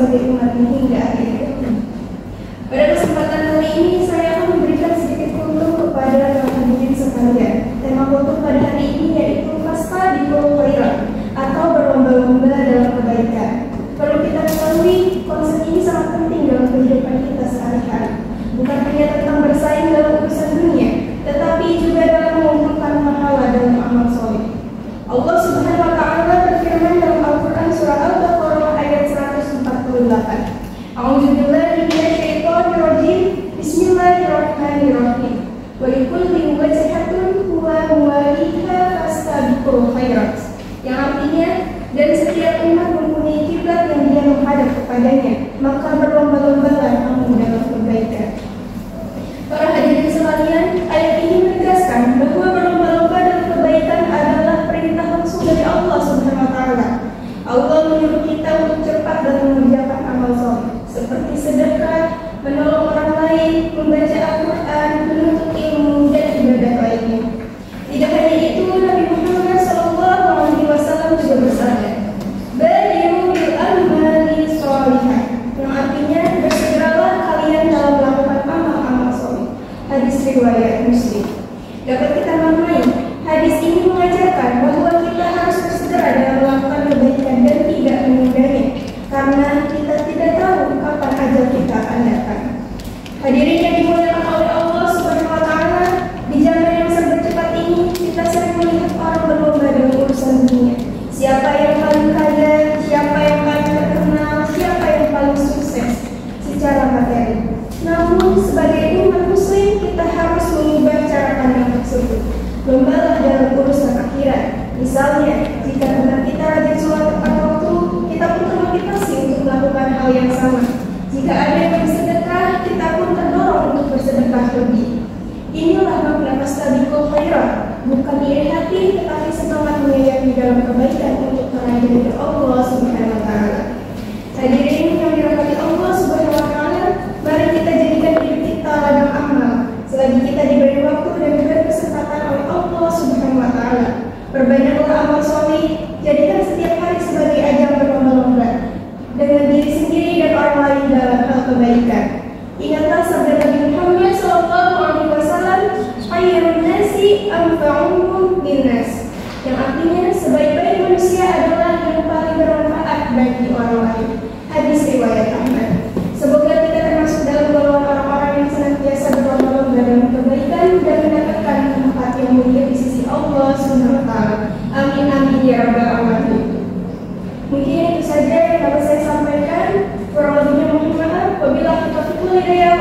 sebagai umatnya hingga akhir zaman. Pada kesempatan kali ini saya akan memberikan sedikit kultur kepada teman-teman sekalian. Tema kultur pada hari ini yaitu fastabiqul khairat atau berlomba-lomba dalam kebaikan. Perlu kita ketahui, konsep ini sangat penting dalam kehidupan kita sehari-hari. Bukan hanya tentang bersaing dalam urusan dunia, tetapi juga dalam mengumpulkan pahala dalam amal soleh. Allah Subhanahu wa Ta'ala berfirman dalam Al-Quran surah Al-Baqarah ayat 148. A'udzubillahi minasyaitonir rajim. Bismillahirrahmanirrahim. Wa likulli wajhatun huwa muwaliha fastabiqul khairat. Yang artinya, dan setiap umat mempunyai kiblat yang dia menghadap kepadanya, maka berlomba-lombalah kamu dalam kebaikan. Para hadirin sekalian, ayat ini menegaskan bahwa berlomba-lomba dalam kebaikan adalah perintah langsung dari Allah Subhanahu wa Ta'ala. Allah menyuruh kita untuk cepat dalam mengerjakan amal soleh, seperti sedekah, menolong orang lain, membaca Al-Quran, menuntut ilmu, dan ibadah lainnya. Tidak hanya itu, Nabi Muhammad SAW juga bersabda, "Badiru bil amali sholihah," yang artinya bersegeralah kalian dalam melakukan amal-amal soleh. Hadis riwayat Muslim. Dapat kita maknai, hadis ini mengajarkan bahwa kita harus bersegera dalam melakukan kebaikan dan tidak menundanya, karena kita tidak tahu kapan ajal kita akan datang. Hadirin yang dimuliakan oleh Allah Subhanahu wa Ta'ala, di zaman yang serba cepat ini kita sering melihat orang berlomba dalam urusan dunia. Siapa yang paling kaya, siapa yang paling terkenal, siapa yang paling sukses secara materi. Namun sebagai umat muslim kita harus mengubah cara pandang tersebut. Lombalah dalam urusan akhirat. Misalnya, jika benar kita rajin sholat tepat waktu, kita pun termotivasi untuk melakukan hal yang sama. Jika ada yang bersedekah, kita pun terdorong untuk bersedekah lebih. Inilah makna fastabiqul khairat, bukan iri hati, tetapi semangat menyayangi dalam kebaikan untuk meraih ridho Allah Subhanahu wa Ta'ala. Hadirin yang dirahmati Allah Subhanahu wa Ta'ala, mari kita jadikan hidup kita ladang amal selagi kita diberi waktu dan diberi kesempatan oleh Allah Subhanahu wa Ta'ala. Perbanyaklah amal soleh, jadikan setiap hari sebagai ajang berlomba-lomba dengan diri sendiri dan orang lain dalam hal kebaikan. Ingatlah sabda Nabi Muhammad SAW, "Khairun nasi anfa'uhum linnas," yang artinya sebaik-baik manusia adalah yang paling bermanfaat bagi orang lain. Hadis riwayat Ahmad. Semoga kita termasuk dalam golongan orang-orang yang senantiasa berlomba-lomba dalam kebaikan dan mendapatkan tempat yang mulia di sisi Allah Subhanahu wa Ta'ala. Amin amin ya rabbal alamin. Mungkin itu saja yang dapat saya sampaikan. Kurang lebihnya mohon maaf. Wabillahi taufiq wal hidayah.